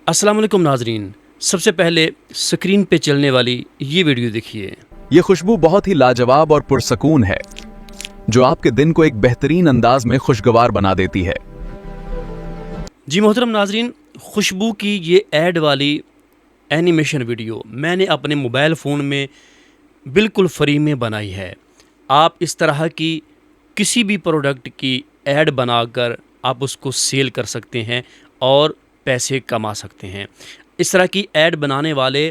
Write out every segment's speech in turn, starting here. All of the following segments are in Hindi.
अस्सलाम वालेकुम नाजरीन, सबसे पहले स्क्रीन पे चलने वाली ये वीडियो देखिए। ये खुशबू बहुत ही लाजवाब और पुरसकून है जो आपके दिन को एक बेहतरीन अंदाज में खुशगवार बना देती है। जी मोहतरम नाजरीन, खुशबू की ये ऐड वाली एनिमेशन वीडियो मैंने अपने मोबाइल फ़ोन में बिल्कुल फ्री में बनाई है। आप इस तरह की किसी भी प्रोडक्ट की ऐड बनाकर आप उसको सेल कर सकते हैं और पैसे कमा सकते हैं। इस तरह की ऐड बनाने वाले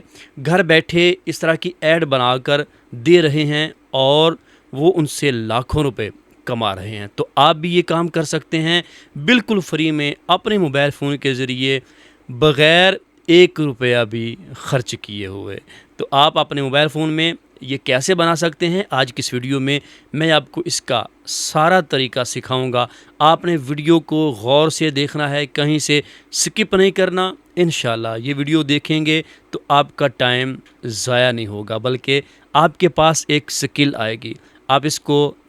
घर बैठे इस तरह की ऐड बनाकर दे रहे हैं और वो उनसे लाखों रुपए कमा रहे हैं। तो आप भी ये काम कर सकते हैं बिल्कुल फ्री में अपने मोबाइल फ़ोन के ज़रिए, बग़ैर 1 रुपया भी ख़र्च किए हुए। तो आप अपने मोबाइल फ़ोन में ये कैसे बना सकते हैं, आज की इस वीडियो में मैं आपको इसका सारा तरीका सिखाऊंगा। आपने वीडियो को गौर से देखना है, कहीं से स्किप नहीं करना। इंशाल्लाह ये वीडियो देखेंगे तो आपका टाइम ज़ाया नहीं होगा, बल्कि आपके पास एक स्किल आएगी। आप इस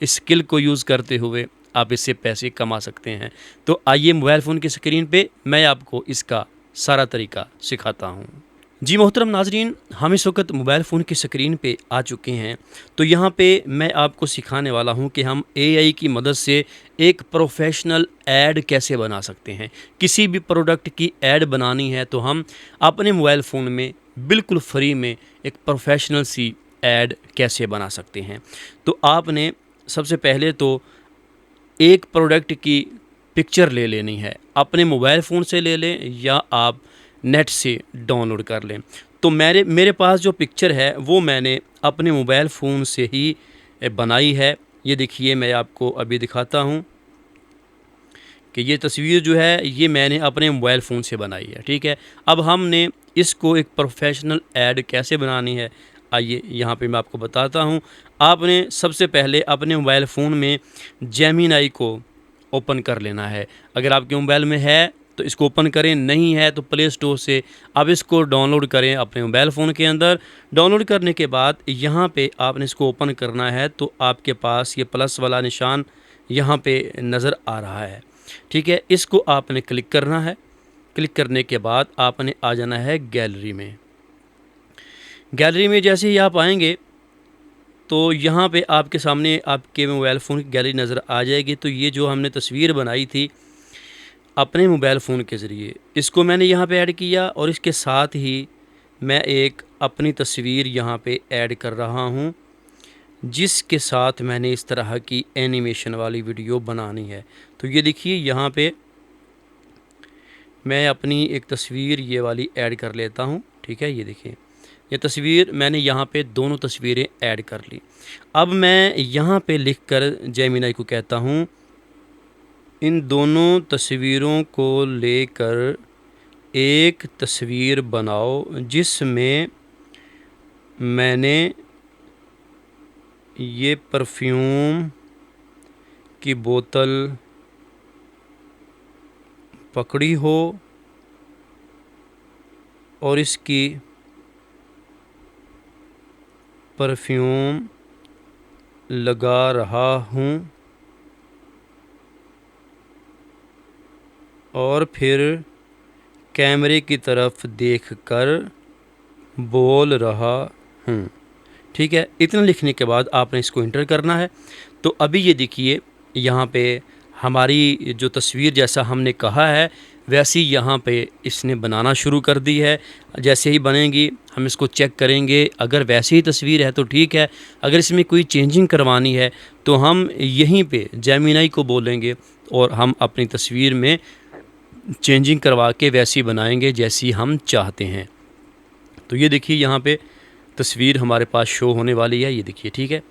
स्किल को यूज़ करते हुए आप इससे पैसे कमा सकते हैं। तो आइए मोबाइल फ़ोन की स्क्रीन पे मैं आपको इसका सारा तरीका सिखाता हूँ। जी मोहतरम नाजरीन, हम इस वक्त मोबाइल फ़ोन की स्क्रीन पे आ चुके हैं। तो यहाँ पे मैं आपको सिखाने वाला हूँ कि हम एआई की मदद से एक प्रोफेशनल ऐड कैसे बना सकते हैं। किसी भी प्रोडक्ट की ऐड बनानी है तो हम अपने मोबाइल फ़ोन में बिल्कुल फ्री में एक प्रोफेशनल सी ऐड कैसे बना सकते हैं। तो आपने सबसे पहले तो एक प्रोडक्ट की पिक्चर ले लेनी है, अपने मोबाइल फ़ोन से ले लें या आप नेट से डाउनलोड कर लें। तो मेरे पास जो पिक्चर है वो मैंने अपने मोबाइल फ़ोन से ही बनाई है। ये देखिए, मैं आपको अभी दिखाता हूँ कि ये तस्वीर जो है ये मैंने अपने मोबाइल फ़ोन से बनाई है। ठीक है, अब हमने इसको एक प्रोफेशनल ऐड कैसे बनानी है, आइए यहाँ पे मैं आपको बताता हूँ। आपने सबसे पहले अपने मोबाइल फ़ोन में जेमिनी को ओपन कर लेना है। अगर आपके मोबाइल में है तो इसको ओपन करें, नहीं है तो प्ले स्टोर से आप इसको डाउनलोड करें अपने मोबाइल फ़ोन के अंदर। डाउनलोड करने के बाद यहाँ पे आपने इसको ओपन करना है तो आपके पास ये प्लस वाला निशान यहाँ पे नज़र आ रहा है। ठीक है, इसको आपने क्लिक करना है। क्लिक करने के बाद आपने आ जाना है गैलरी में। गैलरी में जैसे ही आप आएंगे तो यहाँ पे आपके सामने आपके मोबाइल फ़ोन की गैलरी नज़र आ जाएगी। तो ये जो हमने तस्वीर बनाई थी अपने मोबाइल फ़ोन के ज़रिए, इसको मैंने यहाँ पे ऐड किया और इसके साथ ही मैं एक अपनी तस्वीर यहाँ पे ऐड कर रहा हूँ, जिसके साथ मैंने इस तरह की एनिमेशन वाली वीडियो बनानी है। तो ये देखिए, यहाँ पे मैं अपनी एक तस्वीर ये वाली ऐड कर लेता हूँ। ठीक है, ये देखिए, ये तस्वीर मैंने यहाँ पे दोनों तस्वीरें ऐड कर ली। अब मैं यहाँ पे लिख कर जेमिनी को कहता हूँ, इन दोनों तस्वीरों को लेकर एक तस्वीर बनाओ जिसमें मैंने ये परफ्यूम की बोतल पकड़ी हो और इसकी परफ्यूम लगा रहा हूँ और फिर कैमरे की तरफ देखकर बोल रहा हूँ। ठीक है, इतना लिखने के बाद आपने इसको इंटर करना है। तो अभी ये देखिए, यहाँ पे हमारी जो तस्वीर जैसा हमने कहा है वैसी यहाँ पे इसने बनाना शुरू कर दी है। जैसे ही बनेगी हम इसको चेक करेंगे, अगर वैसी ही तस्वीर है तो ठीक है, अगर इसमें कोई चेंजिंग करवानी है तो हम यहीं पे जेमिनी को बोलेंगे और हम अपनी तस्वीर में चेंजिंग करवा के वैसी बनाएंगे जैसी हम चाहते हैं। तो ये देखिए, यहाँ पे तस्वीर हमारे पास शो होने वाली है। ये देखिए, ठीक है,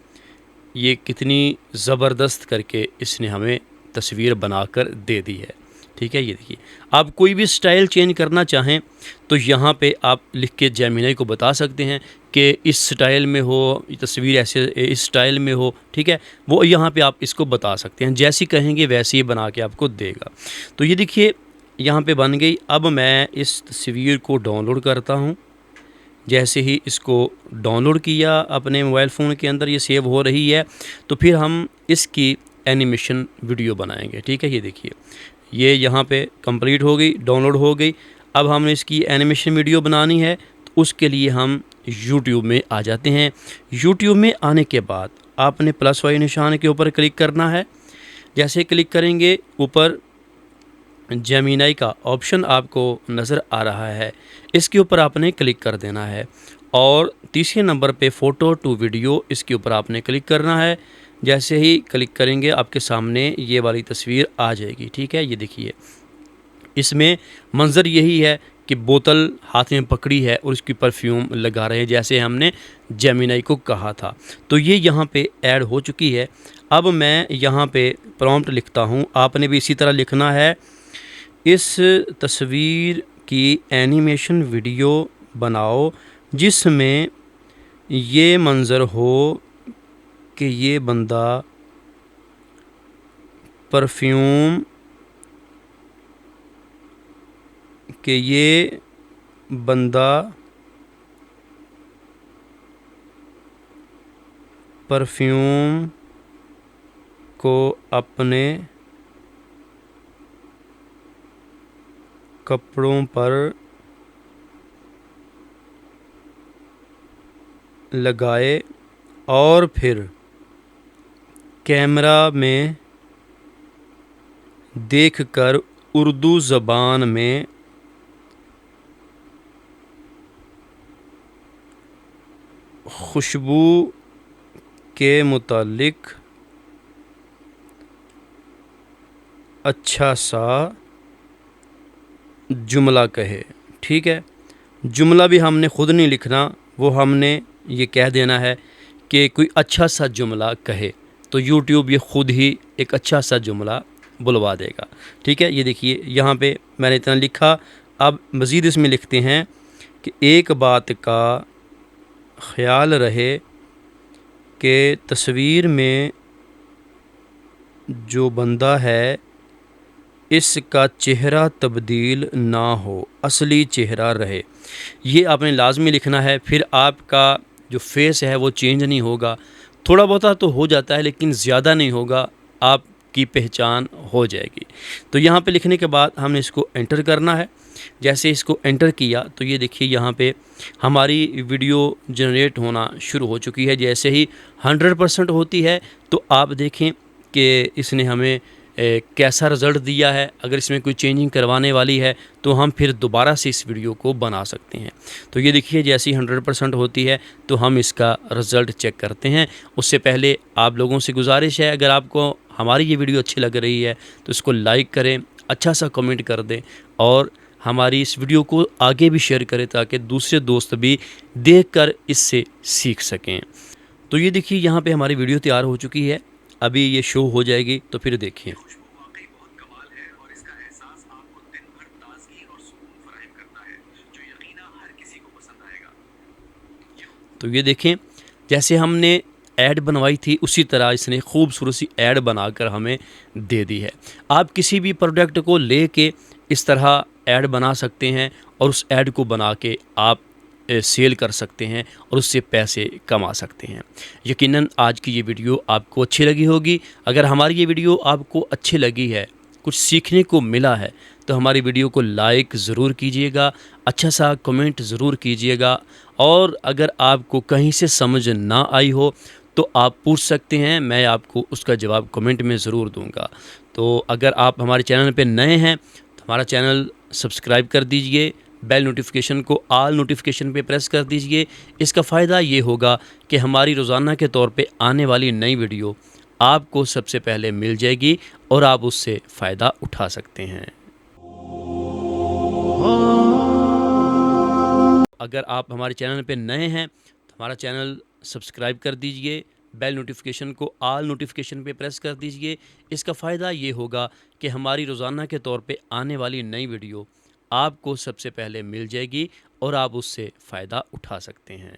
ये कितनी ज़बरदस्त करके इसने हमें तस्वीर बनाकर दे दी है। ठीक है, ये देखिए, आप कोई भी स्टाइल चेंज करना चाहें तो यहाँ पे आप लिख के जेमिनी को बता सकते हैं कि इस स्टाइल में हो, तस्वीर ऐसे इस स्टाइल में हो। ठीक है, वो यहाँ पे आप इसको बता सकते हैं, जैसी कहेंगे वैसे ही बना के आपको देगा। तो ये देखिए, यहाँ पे बन गई। अब मैं इस तस्वीर को डाउनलोड करता हूँ। जैसे ही इसको डाउनलोड किया अपने मोबाइल फ़ोन के अंदर, ये सेव हो रही है, तो फिर हम इसकी एनिमेशन वीडियो बनाएंगे। ठीक है, ये देखिए, ये यहाँ पे कंप्लीट हो गई, डाउनलोड हो गई। अब हमने इसकी एनिमेशन वीडियो बनानी है, तो उसके लिए हम यूट्यूब में आ जाते हैं। यूट्यूब में आने के बाद आपने प्लस वाले निशान के ऊपर क्लिक करना है। जैसे क्लिक करेंगे, ऊपर जेमिनी का ऑप्शन आपको नज़र आ रहा है, इसके ऊपर आपने क्लिक कर देना है। और तीसरे नंबर पे फ़ोटो टू वीडियो, इसके ऊपर आपने क्लिक करना है। जैसे ही क्लिक करेंगे आपके सामने ये वाली तस्वीर आ जाएगी। ठीक है, ये देखिए, इसमें मंज़र यही है कि बोतल हाथ में पकड़ी है और उसकी परफ्यूम लगा रहे हैं, जैसे हमने जेमिनी को कहा था। तो ये यहाँ पे ऐड हो चुकी है। अब मैं यहाँ पे प्रॉम्प्ट लिखता हूँ, आपने भी इसी तरह लिखना है। इस तस्वीर की एनिमेशन वीडियो बनाओ जिसमें ये मंज़र हो कि ये बंदा परफ्यूम को अपने कपड़ों पर लगाए और फिर कैमरा में देखकर उर्दू ज़बान में खुशबू के मुतालिक अच्छा सा जुमला कहे। ठीक है, जुमला भी हमने ख़ुद नहीं लिखना, वो हमने ये कह देना है कि कोई अच्छा सा जुमला कहे, तो YouTube ये ख़ुद ही एक अच्छा सा जुमला बुलवा देगा। ठीक है, ये देखिए यहाँ पे मैंने इतना लिखा। अब मज़ीद इसमें लिखते हैं कि एक बात का ख़याल रहे कि तस्वीर में जो बंदा है इसका चेहरा तब्दील ना हो, असली चेहरा रहे। ये आपने लाजमी लिखना है। फिर आपका जो फेस है वो चेंज नहीं होगा, थोड़ा बहुत तो हो जाता है लेकिन ज़्यादा नहीं होगा, आपकी पहचान हो जाएगी। तो यहाँ पे लिखने के बाद हमने इसको एंटर करना है। जैसे इसको एंटर किया तो ये देखिए यहाँ पे हमारी वीडियो जनरेट होना शुरू हो चुकी है। जैसे ही 100% होती है तो आप देखें कि इसने हमें कैसा रिज़ल्ट दिया है। अगर इसमें कोई चेंजिंग करवाने वाली है तो हम फिर दोबारा से इस वीडियो को बना सकते हैं। तो ये देखिए जैसी 100% होती है तो हम इसका रिज़ल्ट चेक करते हैं। उससे पहले आप लोगों से गुजारिश है, अगर आपको हमारी ये वीडियो अच्छी लग रही है तो इसको लाइक करें, अच्छा सा कमेंट कर दें और हमारी इस वीडियो को आगे भी शेयर करें ताकि दूसरे दोस्त भी देखकर इससे सीख सकें। तो ये देखिए यहाँ पे हमारी वीडियो तैयार हो चुकी है, अभी ये शो हो जाएगी तो फिर देखिए। तो ये देखें जैसे हमने ऐड बनवाई थी उसी तरह इसने खूबसूरत सी ऐड बनाकर हमें दे दी है। आप किसी भी प्रोडक्ट को लेके इस तरह ऐड बना सकते हैं और उस ऐड को बना के आप सेल कर सकते हैं और उससे पैसे कमा सकते हैं। यकीनन आज की ये वीडियो आपको अच्छी लगी होगी। अगर हमारी ये वीडियो आपको अच्छी लगी है, कुछ सीखने को मिला है, तो हमारी वीडियो को लाइक ज़रूर कीजिएगा, अच्छा सा कमेंट ज़रूर कीजिएगा और अगर आपको कहीं से समझ ना आई हो तो आप पूछ सकते हैं, मैं आपको उसका जवाब कमेंट में ज़रूर दूंगा। तो अगर आप हमारे चैनल पे नए हैं तो हमारा चैनल सब्सक्राइब कर दीजिए, बेल नोटिफिकेशन को ऑल नोटिफिकेशन पे प्रेस कर दीजिए। इसका फ़ायदा ये होगा कि हमारी रोज़ाना के तौर पे आने वाली नई वीडियो आपको सबसे पहले मिल जाएगी और आप उससे फ़ायदा उठा सकते हैं। अगर आप हमारे चैनल पे नए हैं तो हमारा चैनल सब्सक्राइब कर दीजिए, बेल नोटिफिकेशन को ऑल नोटिफिकेशन पे प्रेस कर दीजिए। इसका फ़ायदा ये होगा कि हमारी रोज़ाना के तौर पे आने वाली नई वीडियो आपको सबसे पहले मिल जाएगी और आप उससे फ़ायदा उठा सकते हैं।